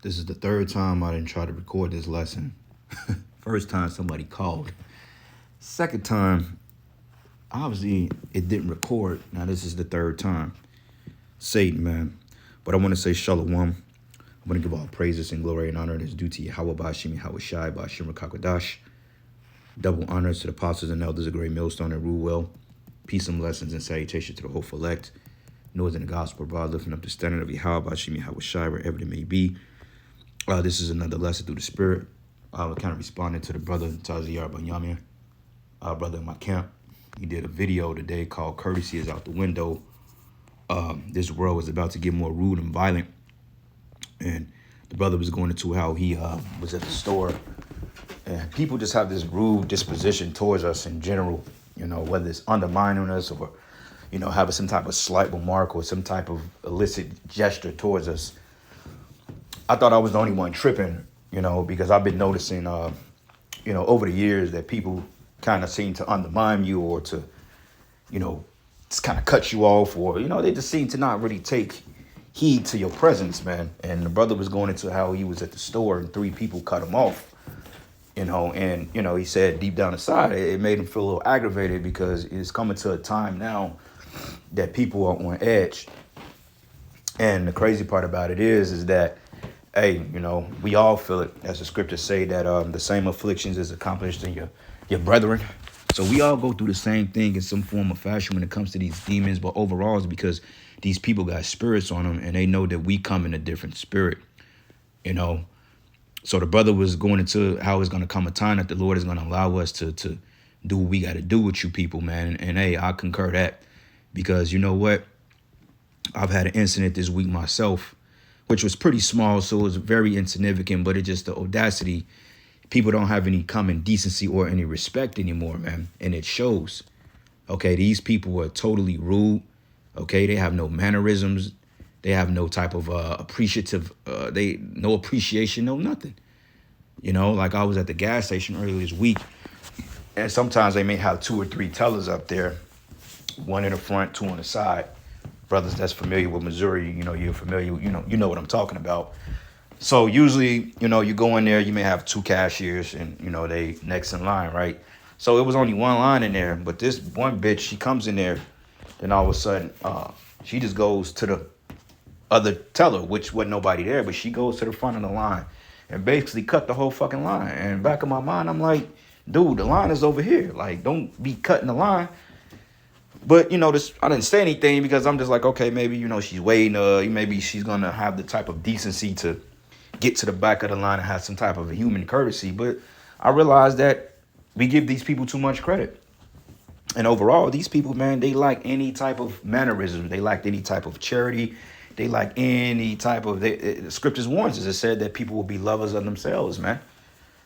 This is the third time I didn't try to record this lesson. First time somebody called. Second time, obviously it didn't record. Now this is the third time. Satan, man. But I want to say shalom. I want to give all praises and glory and honor that's due to Yahweh Bashim Yahweh Shai Bashim Rakakadash. Double honors to the apostles and elders of Great Millstone and rule well. Peace and blessings and salutation to the whole elect. Noise in the gospel, broad, lifting up the standard of Yahweh Bashim Yahweh Shai, wherever it may be. This is another lesson through the Spirit. I kind of responded to the brother Taziyar Banyamir, brother in my camp. He did a video today called "Courtesy is Out the Window." This world is about to get more rude and violent, and the brother was going into how he was at the store, and people just have this rude disposition towards us in general. You know, whether it's undermining us or, you know, having some type of slight remark or some type of illicit gesture towards us. I thought I was the only one tripping, you know, because I've been noticing, you know, over the years that people kind of seem to undermine you or to, you know, just kind of cut you off, or, you know, they just seem to not really take heed to your presence, man. And the brother was going into how he was at the store and 3 people cut him off, you know, and, you know, he said deep down inside, it made him feel a little aggravated because it's coming to a time now that people are on edge. And the crazy part about it is that, hey, you know, we all feel it, as the scriptures say, that the same afflictions is accomplished in your brethren. So we all go through the same thing in some form or fashion when it comes to these demons. But overall, it's because these people got spirits on them, and they know that we come in a different spirit, you know. So the brother was going into how it's going to come a time that the Lord is going to allow us to do what we got to do with you people, man. And hey, I concur that, because you know what? I've had an incident this week myself, which was pretty small, so it was very insignificant, but it just the audacity. People don't have any common decency or any respect anymore, man, and it shows. Okay, these people are totally rude. Okay, they have no mannerisms. They have no type of appreciative, no appreciation, no nothing. You know, like I was at the gas station earlier this week, and sometimes they may have 2 or 3 tellers up there, 1 in the front, 2 on the side. Brothers that's familiar with Missouri, you know, you're familiar, you know what I'm talking about. So usually, you know, you go in there, you may have 2 cashiers and, you know, they next in line, right? So it was only 1 line in there, but this one bitch, she comes in there, then all of a sudden, she just goes to the other teller, which wasn't nobody there, but she goes to the front of the line and basically cut the whole fucking line. And back of my mind, I'm like, dude, the line is over here. Like, don't be cutting the line. But, you know, I didn't say anything because I'm just like, okay, maybe, you know, she's waiting. Maybe she's going to have the type of decency to get to the back of the line and have some type of a human courtesy. But I realized that we give these people too much credit. And overall, these people, man, they like any type of mannerism. They like any type of charity. They like any type of, the scriptures warns us. It said that people will be lovers of themselves, man.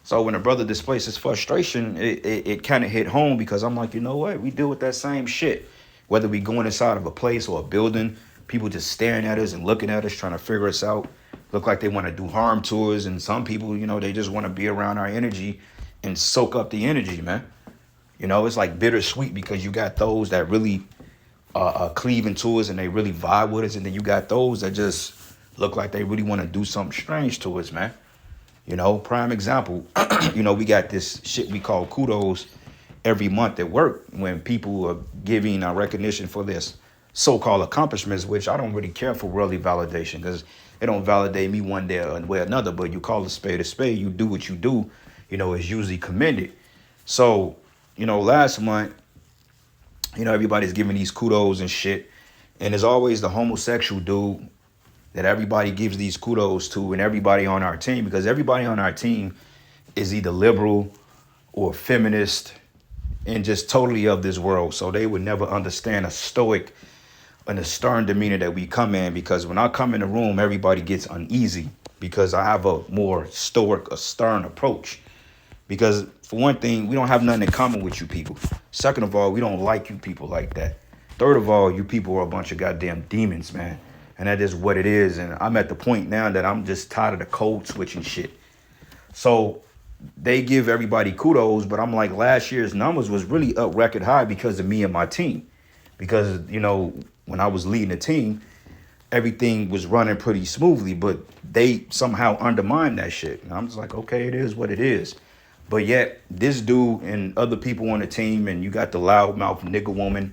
So when a brother displays his frustration, it kind of hit home, because I'm like, you know what? We deal with that same shit. Whether we going inside of a place or a building, people just staring at us and looking at us, trying to figure us out. Look like they want to do harm to us. And some people, you know, they just want to be around our energy and soak up the energy, man. You know, it's like bittersweet, because you got those that really cleave into us and they really vibe with us. And then you got those that just look like they really want to do something strange to us, man. You know, prime example, you know, we got this shit we call kudos every month at work, when people are giving our recognition for this so-called accomplishments, which I don't really care for worldly validation, because it don't validate me one day or another. But you call a spade, you do what you do, you know, is usually commended. So, you know, last month, you know, everybody's giving these kudos and shit. And there's always the homosexual dude that everybody gives these kudos to, and everybody on our team, because everybody on our team is either liberal or feminist and just totally of this world. So they would never understand a stoic and a stern demeanor that we come in, because when I come in the room, everybody gets uneasy because I have a more stoic, a stern approach. Because for one thing, we don't have nothing in common with you people. Second of all, we don't like you people like that. Third of all, you people are a bunch of goddamn demons, man. And that is what it is. And I'm at the point now that I'm just tired of the code switching shit. So they give everybody kudos, but I'm like, last year's numbers was really up record high because of me and my team. Because, you know, when I was leading the team, everything was running pretty smoothly, but they somehow undermined that shit. And I'm just like, okay, it is what it is. But yet, this dude and other people on the team, and you got the loudmouth nigga woman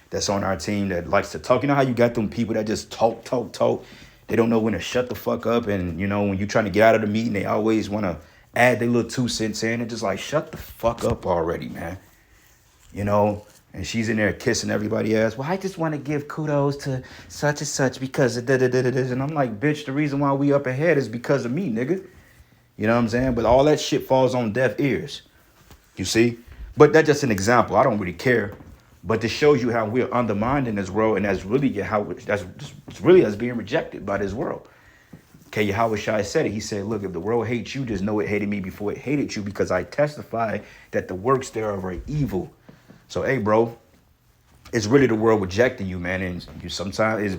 that's on our team that likes to talk. You know how you got them people that just talk, talk, talk. They don't know when to shut the fuck up. And, you know, when you're trying to get out of the meeting, they always want to add their little 2 cents in. And just like, shut the fuck up already, man. You know? And she's in there kissing everybody ass. Well, I just want to give kudos to such and such because of da-da-da-da-da. And I'm like, bitch, the reason why we up ahead is because of me, nigga. You know what I'm saying? But all that shit falls on deaf ears. You see? But that's just an example. I don't really care. But this shows you how we're undermined in this world, and that's really how that's really us being rejected by this world. Okay, Yahweh Shai said it. He said, look, if the world hates you, just know it hated me before it hated you, because I testify that the works thereof are evil. So, hey, bro, it's really the world rejecting you, man. And you sometimes it's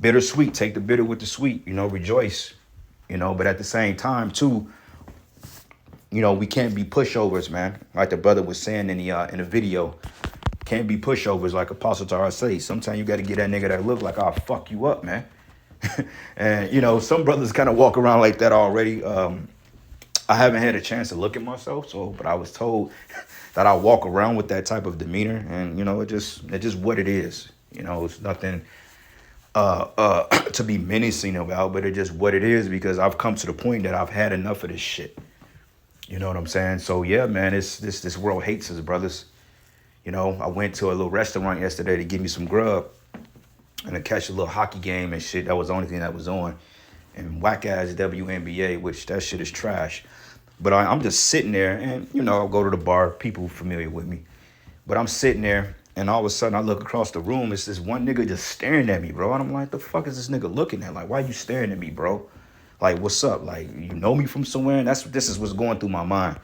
bittersweet. Take the bitter with the sweet, you know, rejoice, you know. But at the same time, too, you know, we can't be pushovers, man. Like the brother was saying in the video. Can't be pushovers like Apostle Tara say. Sometimes you got to get that nigga that look like I'll fuck you up, man. And, you know, some brothers kind of walk around like that already. I haven't had a chance to look at myself, but I was told that I walk around with that type of demeanor. And, you know, it's just what it is. You know, it's nothing to be menacing about, but it's just what it is, because I've come to the point that I've had enough of this shit. You know what I'm saying? So, yeah, man, this world hates us, brothers. You know, I went to a little restaurant yesterday to give me some grub and to catch a little hockey game and shit. That was the only thing that was on. And whack-ass WNBA, which that shit is trash. But I'm just sitting there and, you know, I'll go to the bar. People familiar with me. But I'm sitting there and all of a sudden I look across the room. It's this one nigga just staring at me, bro. And I'm like, the fuck is this nigga looking at? Like, why you staring at me, bro? Like, what's up? Like, you know me from somewhere? And this is what's going through my mind.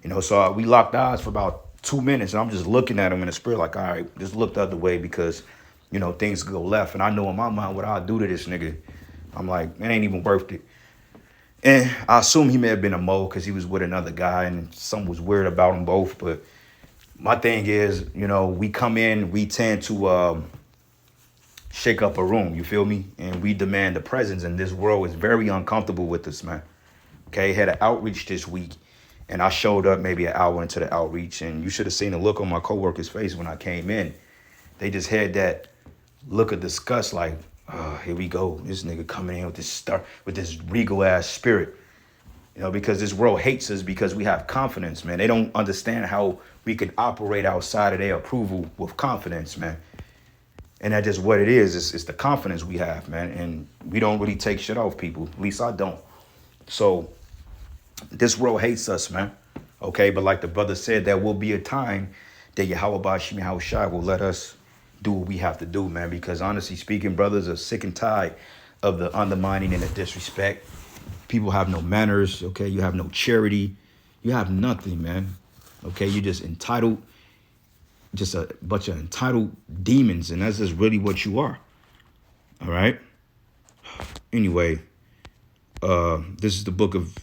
You know, so we locked eyes for about 2 minutes, and I'm just looking at him in the spirit like, all right, just look the other way, because, you know, things could go left. And I know in my mind what I'll do to this nigga. I'm like, it ain't even worth it. And I assume he may have been a mole because he was with another guy and something was weird about them both. But my thing is, you know, we come in, we tend to shake up a room, you feel me? And we demand the presence, and this world is very uncomfortable with us, man. Okay, had an outreach this week. And I showed up maybe an hour into the outreach, and you should have seen the look on my coworker's face when I came in. They just had that look of disgust, like, oh, here we go. This nigga coming in with this regal ass spirit. You know, because this world hates us because we have confidence, man. They don't understand how we can operate outside of their approval with confidence, man. And that's just what it is. It's the confidence we have, man. And we don't really take shit off people. At least I don't. So this world hates us, man. Okay, but like the brother said, there will be a time that Yahweh Bashim Yahushua will let us do what we have to do, man. Because honestly speaking, brothers are sick and tired of the undermining and the disrespect. People have no manners, okay? You have no charity. You have nothing, man. Okay, you're just entitled, just a bunch of entitled demons, and that's just really what you are. All right? Anyway, this is the book of...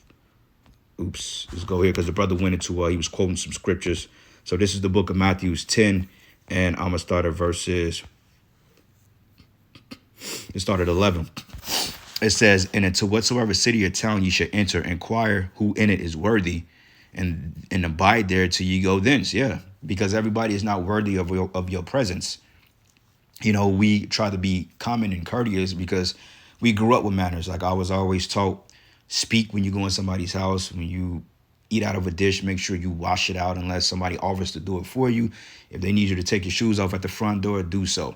Oops, let's go here because the brother went into, he was quoting some scriptures. So this is the book of Matthew 10, and I'm going to start at verses, let's start at 11. It says, and into whatsoever city or town ye shall enter, inquire who in it is worthy, and abide there till ye go thence. Yeah, because everybody is not worthy of your presence. You know, we try to be common and courteous because we grew up with manners. Like I was always taught, speak when you go in somebody's house. When you eat out of a dish, make sure you wash it out unless somebody offers to do it for you. If they need you to take your shoes off at the front door, do so.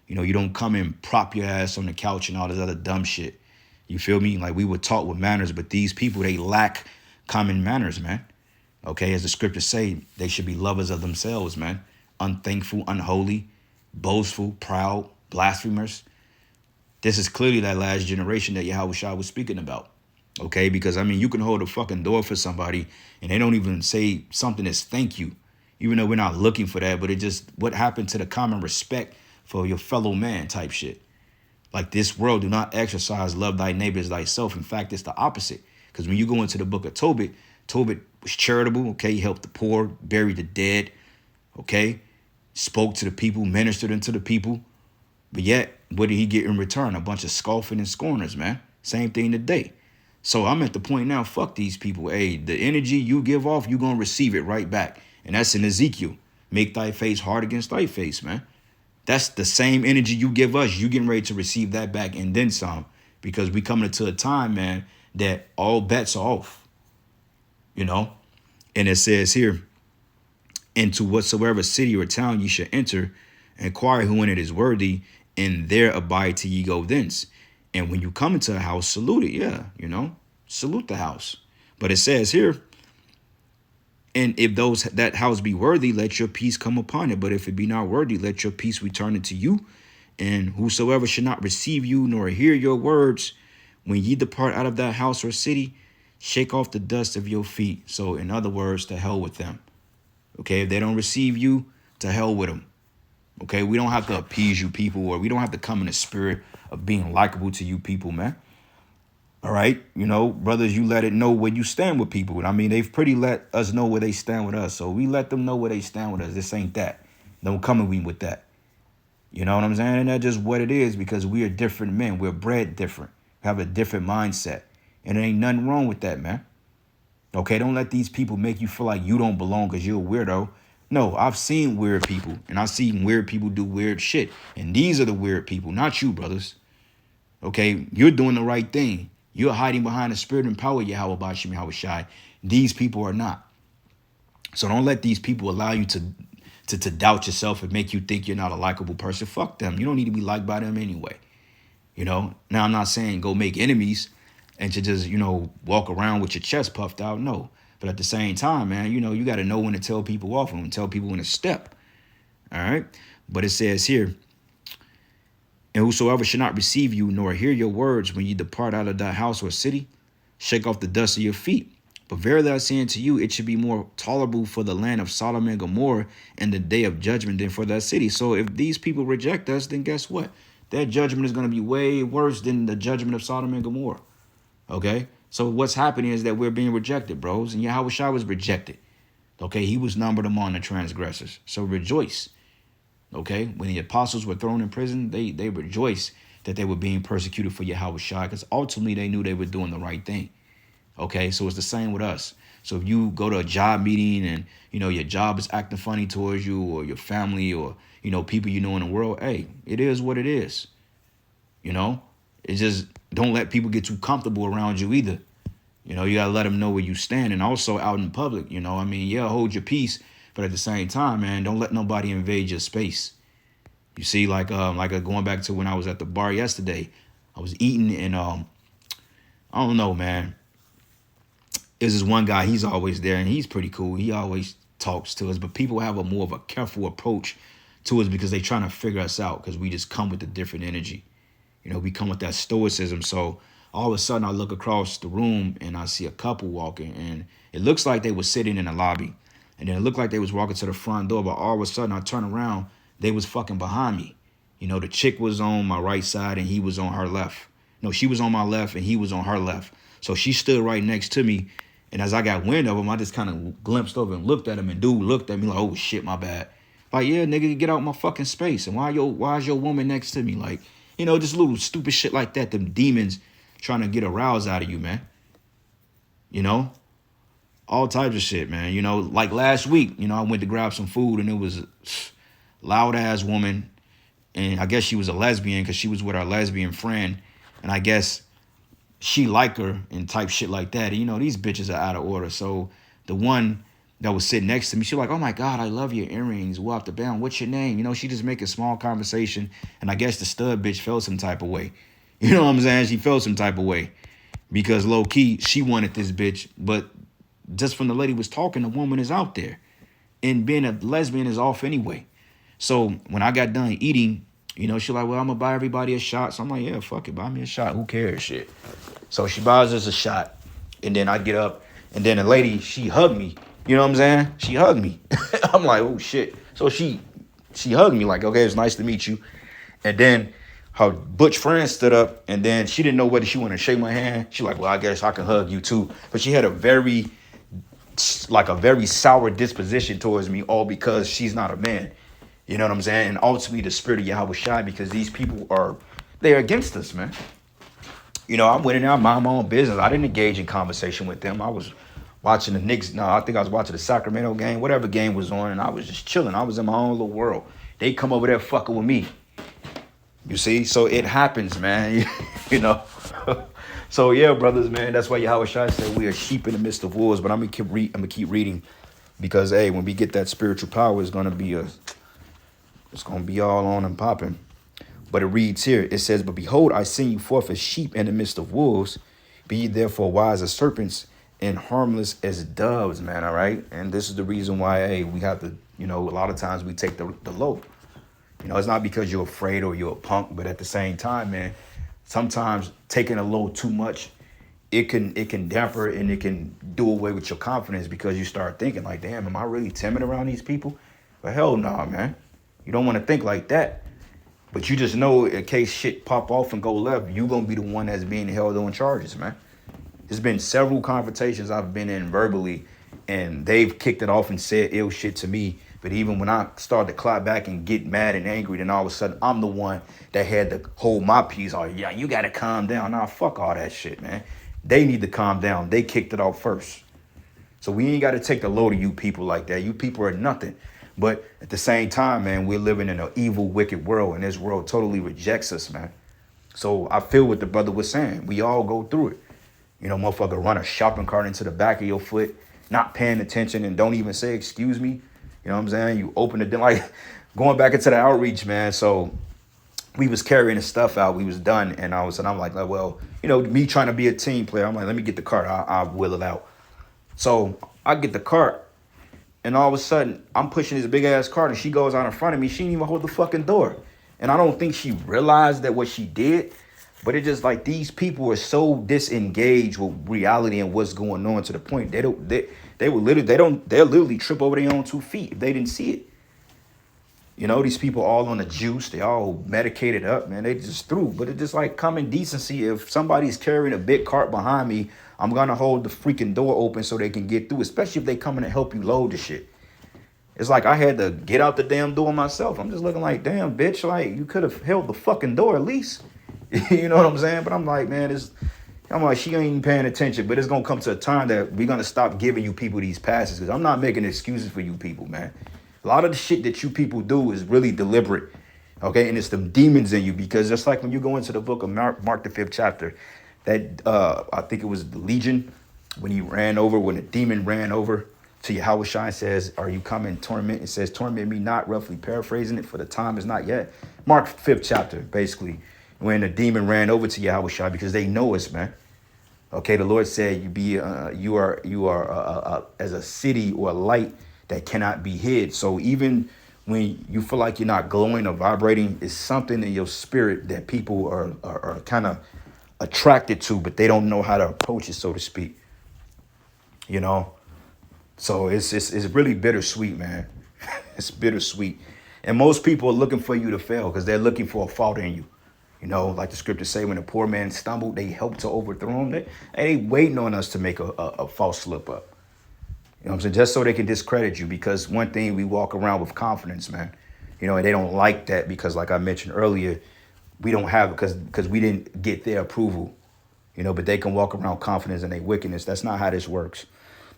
You know, you don't come and prop your ass on the couch and all this other dumb shit. You feel me? Like we were taught with manners, but these people, they lack common manners, man. Okay, as the scriptures say, they should be lovers of themselves, man. Unthankful, unholy, boastful, proud, blasphemers. This is clearly that last generation that Yahweh Shah was speaking about. Okay, because I mean, you can hold a fucking door for somebody and they don't even say something as thank you, even though we're not looking for that. But it just, what happened to the common respect for your fellow man type shit? Like this world do not exercise love thy neighbor as thyself. In fact, it's the opposite. Because when you go into the book of Tobit, Tobit was charitable. Okay, he helped the poor, buried the dead. Okay, spoke to the people, ministered unto the people. But yet, what did he get in return? A bunch of scoffing and scorners, man. Same thing today. So I'm at the point now, fuck these people. Hey, the energy you give off, you're going to receive it right back. And that's in Ezekiel. Make thy face hard against thy face, man. That's the same energy you give us. You getting ready to receive that back and then some. Because we coming into a time, man, that all bets are off. You know? And it says here, into whatsoever city or town ye shall enter, inquire who in it is worthy, and there abide till ye go thence. And when you come into a house, salute it. Yeah, you know, salute the house. But it says here, and if that house be worthy, let your peace come upon it. But if it be not worthy, let your peace return unto you. And whosoever should not receive you nor hear your words, when ye depart out of that house or city, shake off the dust of your feet. So in other words, to hell with them. Okay, if they don't receive you, to hell with them. Okay, we don't have to appease you people, or we don't have to come in the spirit of being likable to you people, man. All right, you know, brothers, you let it know where you stand with people. I mean, they've pretty let us know where they stand with us. So we let them know where they stand with us. This ain't that. Don't come at me with that. You know what I'm saying? And that's just what it is, because we are different men. We're bred different. We have a different mindset. And there ain't nothing wrong with that, man. Okay, don't let these people make you feel like you don't belong because you're a weirdo. No, I've seen weird people, and I've seen weird people do weird shit. And these are the weird people, not you, brothers. Okay, you're doing the right thing. You're hiding behind the spirit and power, Yahweh Bashim Yahweh Shai. These people are not. So don't let these people allow you to doubt yourself and make you think you're not a likable person. Fuck them. You don't need to be liked by them anyway. You know, now I'm not saying go make enemies and to just, you know, walk around with your chest puffed out. No. But at the same time, man, you know, you got to know when to tell people off and when to tell people when to step. All right. But it says here, and whosoever should not receive you nor hear your words when you depart out of that house or city, shake off the dust of your feet. But verily I say unto you, it should be more tolerable for the land of Sodom and Gomorrah in the day of judgment than for that city. So if these people reject us, then guess what? Their judgment is going to be way worse than the judgment of Sodom and Gomorrah. Okay? So what's happening is that we're being rejected, bros. And Yahweh Shai was rejected. Okay? He was numbered among the transgressors. So rejoice. Okay? When the apostles were thrown in prison, they rejoiced that they were being persecuted for Yahweh Shai, because ultimately they knew they were doing the right thing. Okay? So it's the same with us. So if you go to a job meeting and, you know, your job is acting funny towards you, or your family, or, you know, people you know in the world, hey, it is what it is. You know? It's just, don't let people get too comfortable around you either. You know, you got to let them know where you stand. And also out in public, you know, I mean, yeah, hold your peace. But at the same time, man, don't let nobody invade your space. You see, like going back to when I was at the bar yesterday, I was eating and I don't know, man. There's this one guy, he's always there and he's pretty cool. He always talks to us, but people have a more of a careful approach to us because they're trying to figure us out, because we just come with a different energy. You know, we come with that stoicism. So all of a sudden I look across the room and I see a couple walking, and it looks like they were sitting in the lobby. And then it looked like they was walking to the front door, but all of a sudden I turn around, they was fucking behind me. You know, the chick was on my right side and he was on her left. No, she was on my left and he was on her left. So she stood right next to me. And as I got wind of him, I just kind of glimpsed over and looked at him, and dude looked at me like, oh shit, my bad. Like, yeah, nigga, get out my fucking space. And why is your woman next to me? Like, you know, just little stupid shit like that. Them demons trying to get a rouse out of you, man. You know? All types of shit, man. You know, like last week, you know, I went to grab some food and it was a loud ass woman. And I guess she was a lesbian because she was with her lesbian friend. And I guess she liked her and type shit like that. And, you know, these bitches are out of order. So the one that was sitting next to me, she like, oh my God, I love your earrings. Well, off the bound, what's your name? You know, she just make a small conversation. And I guess the stud bitch felt some type of way. You know what I'm saying? She felt some type of way because low key, she wanted this bitch. But just from the lady was talking, the woman is out there. And being a lesbian is off anyway. So when I got done eating, you know, she like, well, I'm going to buy everybody a shot. So I'm like, yeah, fuck it. Buy me a shot. Who cares? Shit. So she buys us a shot. And then I get up. And then the lady, she hugged me. You know what I'm saying? She hugged me. I'm like, oh, shit. So she hugged me like, okay, it's nice to meet you. And then her butch friend stood up. And then she didn't know whether she wanted to shake my hand. She like, well, I guess I can hug you too. But she had a very sour disposition towards me, all because she's not a man. You know what I'm saying? And ultimately the spirit of Yahweh Shai, because these people they're against us, man. You know, I went in there, I mind my own business. I didn't engage in conversation with them. I was watching the Knicks. No, I think I was watching the Sacramento game, whatever game was on, and I was just chilling. I was in my own little world. They come over there fucking with me. You see? So it happens, man. You know? So yeah, brothers, man, that's why Yahweh Shai said we are sheep in the midst of wolves. But I'm gonna keep reading, because hey, when we get that spiritual power, it's gonna be all on and popping. But it reads here, it says, "But behold, I send you forth as sheep in the midst of wolves. Be ye therefore wise as serpents and harmless as doves," man, all right? And this is the reason why, hey, we have to, you know, a lot of times we take the low. You know, it's not because you're afraid or you're a punk, but at the same time, man, sometimes taking a low too much, it can damper and it can do away with your confidence, because you start thinking like, damn, am I really timid around these people? But hell no, man. You don't want to think like that. But you just know in case shit pop off and go left, you going to be the one that's being held on charges, man. There's been several confrontations I've been in verbally, and they've kicked it off and said ill shit to me. But even when I start to clap back and get mad and angry, then all of a sudden I'm the one that had to hold my peace. Oh, yeah, you got to calm down. Nah, fuck all that shit, man. They need to calm down. They kicked it off first. So we ain't got to take the load of you people like that. You people are nothing. But at the same time, man, we're living in an evil, wicked world, and this world totally rejects us, man. So I feel what the brother was saying. We all go through it. You know, motherfucker, run a shopping cart into the back of your foot, not paying attention, and don't even say, excuse me. You know what I'm saying? You open the door, like going back into the outreach, man. So we was carrying the stuff out. We was done. And all of a sudden I'm like, well, you know, me trying to be a team player, I'm like, let me get the cart. I'll wheel it out. So I get the cart. And all of a sudden, I'm pushing this big-ass cart, and she goes out in front of me. She didn't even hold the fucking door. And I don't think she realized that what she did, but it's just like these people are so disengaged with reality and what's going on, to the point they'll literally trip over their own 2 feet if they didn't see it. You know, these people all on the juice, they all medicated up, man. They just through. But it's just like common decency. If somebody's carrying a big cart behind me, I'm gonna hold the freaking door open so they can get through, especially if they coming to help you load the shit. It's like I had to get out the damn door myself. I'm just looking like, damn, bitch, like you could have held the fucking door at least. You know what I'm saying? But I'm like, man, I'm like, she ain't even paying attention. But it's gonna come to a time that we're gonna stop giving you people these passes, because I'm not making excuses for you people, man. A lot of the shit that you people do is really deliberate, okay? And it's them demons in you, because just like when you go into the book of Mark the 5th chapter, that I think it was the Legion, when the demon ran over to Yahweh Shai, says, are you coming torment? It says, torment me not, roughly paraphrasing it, for the time is not yet. Mark 5th chapter, basically, when the demon ran over to Yahweh Shai, because they know us, man. Okay, the Lord said, you are as a city or a light that cannot be hid. So even when you feel like you're not glowing or vibrating, it's something in your spirit that people are kind of attracted to, but they don't know how to approach it, so to speak. You know, so it's really bittersweet, man. It's bittersweet, and most people are looking for you to fail because they're looking for a fault in you. You know, like the scriptures say, when a poor man stumbled, they helped to overthrow him. They waiting on us to make a false slip up. You know what I'm saying? Just so they can discredit you, because one thing, we walk around with confidence, man. You know, and they don't like that, because like I mentioned earlier, we don't have it because we didn't get their approval. You know, but they can walk around confidence in their wickedness. That's not how this works.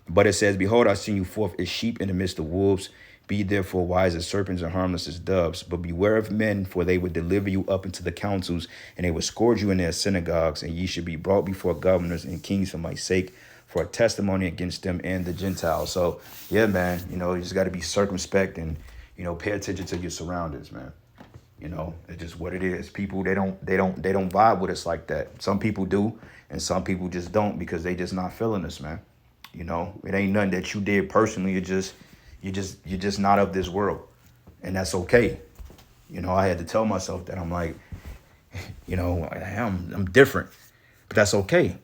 But it says, behold, I send you forth as sheep in the midst of wolves. Be therefore wise as serpents and harmless as doves. But beware of men, for they would deliver you up into the councils, and they would scourge you in their synagogues, and ye should be brought before governors and kings for my sake, for a testimony against them and the Gentiles. So, yeah, man, you know, you just got to be circumspect and, you know, pay attention to your surroundings, man. You know, it's just what it is. People, they don't vibe with us like that. Some people do, and some people just don't, because they just not feeling us, man. You know, it ain't nothing that you did personally. You're just not of this world, and that's okay. You know, I had to tell myself that. I'm like, you know, I'm different, but that's okay.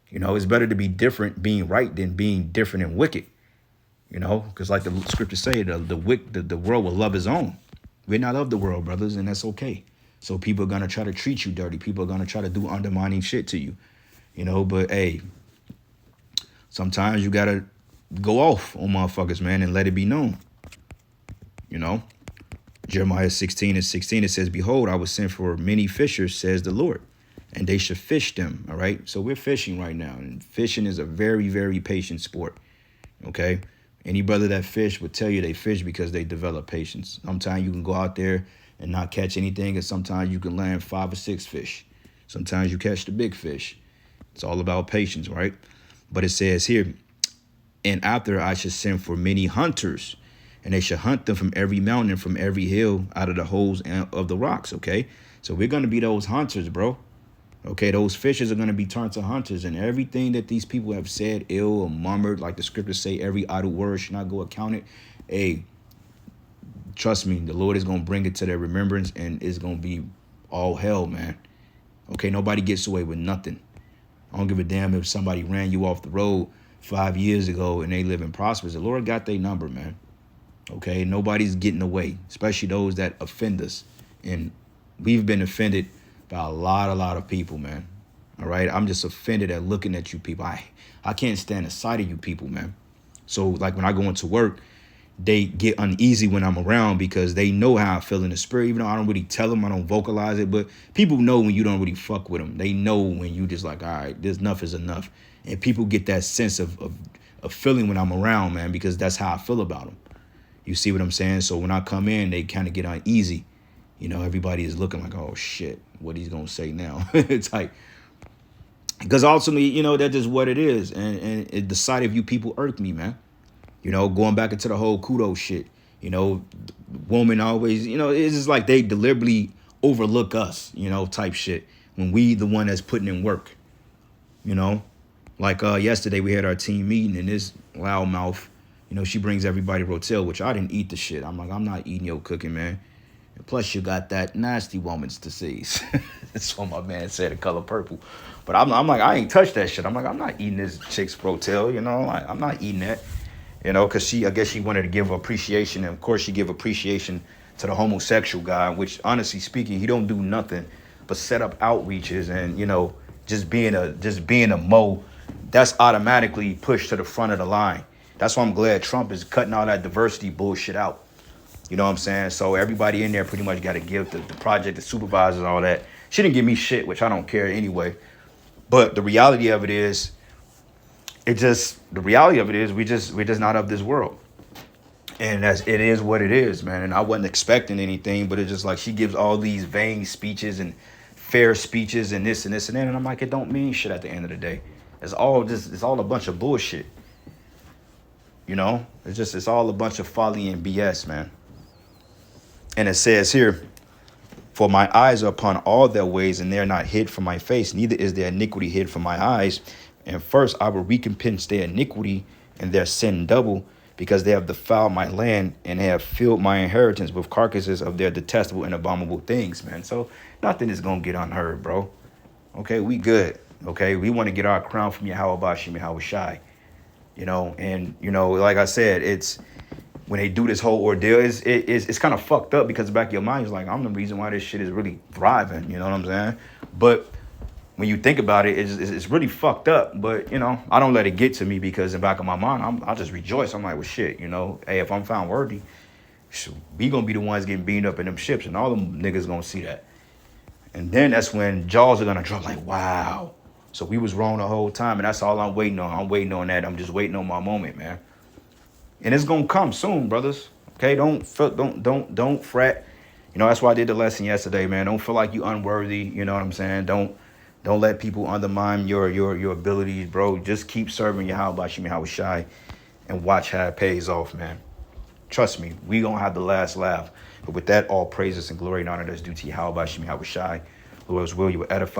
You know, it's better to be different being right than being different and wicked. You know, because like the scriptures say, the world will love his own. We're not of the world, brothers, and that's okay. So people are going to try to treat you dirty. People are going to try to do undermining shit to you, you know, but hey, sometimes you got to go off on motherfuckers, man, and let it be known, you know. Jeremiah 16:16, it says, behold, I will send for many fishers, says the Lord, and they should fish them. All right. So we're fishing right now. And fishing is a very, very patient sport. Okay. Any brother that fish would tell you they fish because they develop patience. Sometimes you can go out there and not catch anything, and sometimes you can land 5 or 6 fish. Sometimes you catch the big fish. It's all about patience, right? But it says here, and after I should send for many hunters, and they shall hunt them from every mountain and from every hill out of the holes of the rocks. Okay. So we're going to be those hunters, bro. Okay. Those fishers are going to be turned to hunters, and everything that these people have said ill or murmured, like the scriptures say, every idle word should not go accounted. Hey, trust me, the Lord is going to bring it to their remembrance, and it's going to be all hell, man. Okay. Nobody gets away with nothing. I don't give a damn if somebody ran you off the road 5 years ago and they live in prosperous. The Lord got their number, man. Okay, nobody's getting away, especially those that offend us. And we've been offended by a lot of people, man. All right, I'm just offended at looking at you people. I can't stand the sight of you people, man. So like when I go into work, they get uneasy when I'm around because they know how I feel in the spirit. Even though I don't really tell them, I don't vocalize it, but people know when you don't really fuck with them. They know when you just like, all right, this enough is enough. And people get that sense of feeling when I'm around, man, because that's how I feel about them. You see what I'm saying? So when I come in, they kind of get uneasy. You know, everybody is looking like, oh, shit, what he's going to say now. It's like, because ultimately, you know, that's just what it is. And the sight of you people irk me, man. You know, going back into the whole kudos shit. You know, woman always, you know, it's just like they deliberately overlook us, you know, type shit. When we the one that's putting in work, you know. Like yesterday we had our team meeting, and this loudmouth, you know, she brings everybody rotel, which I didn't eat the shit. I'm like, I'm not eating your cooking, man. And plus, you got that nasty woman's disease. That's what my man said, The Color Purple. But I'm like, I ain't touched that shit. I'm like, I'm not eating this chick's rotel, you know. Like, I'm not eating that, you know, because I guess she wanted to give appreciation. And, of course, she give appreciation to the homosexual guy, which, honestly speaking, he don't do nothing but set up outreaches and, you know, just being a mo. That's automatically pushed to the front of the line. That's why I'm glad Trump is cutting all that diversity bullshit out. You know what I'm saying? So everybody in there pretty much got to give the project, the supervisors, all that. She didn't give me shit, which I don't care anyway. But the reality of it is, we're just not of this world. And it is what it is, man. And I wasn't expecting anything, but it's just like she gives all these vain speeches and fair speeches and this and this and that. And I'm like, it don't mean shit at the end of the day. It's all a bunch of bullshit. You know, it's all a bunch of folly and BS, man. And it says here, for my eyes are upon all their ways, and they are not hid from my face, neither is their iniquity hid from my eyes. And first I will recompense their iniquity and their sin double, because they have defiled my land and have filled my inheritance with carcasses of their detestable and abominable things, man. So nothing is going to get unheard, bro. Okay, we good. Okay, we want to get our crown from Yahweh Bashim Yahweh Shai. You know, and, you know, like I said, it's when they do this whole ordeal, it's kind of fucked up, because the back of your mind is like, I'm the reason why this shit is really thriving. You know what I'm saying? But when you think about it, it's really fucked up. But, you know, I don't let it get to me, because in the back of my mind, I'll just rejoice. I'm like, well, shit, you know, hey, if I'm found worthy, we going to be the ones getting beamed up in them ships, and all them niggas going to see that. And then that's when jaws are going to drop like, wow. So we was wrong the whole time, and that's all I'm waiting on. I'm waiting on that. I'm just waiting on my moment, man. And it's gonna come soon, brothers. Okay, don't fret. You know, that's why I did the lesson yesterday, man. Don't feel like you unworthy. You know what I'm saying? Don't let people undermine your abilities, bro. Just keep serving Yahweh Bashim Yahweh Shai and watch how it pays off, man. Trust me, we gonna have the last laugh. But with that, all praises and glory and honor that's due to Yahweh Bashim Yahweh Shai. Lord's will, you will edify.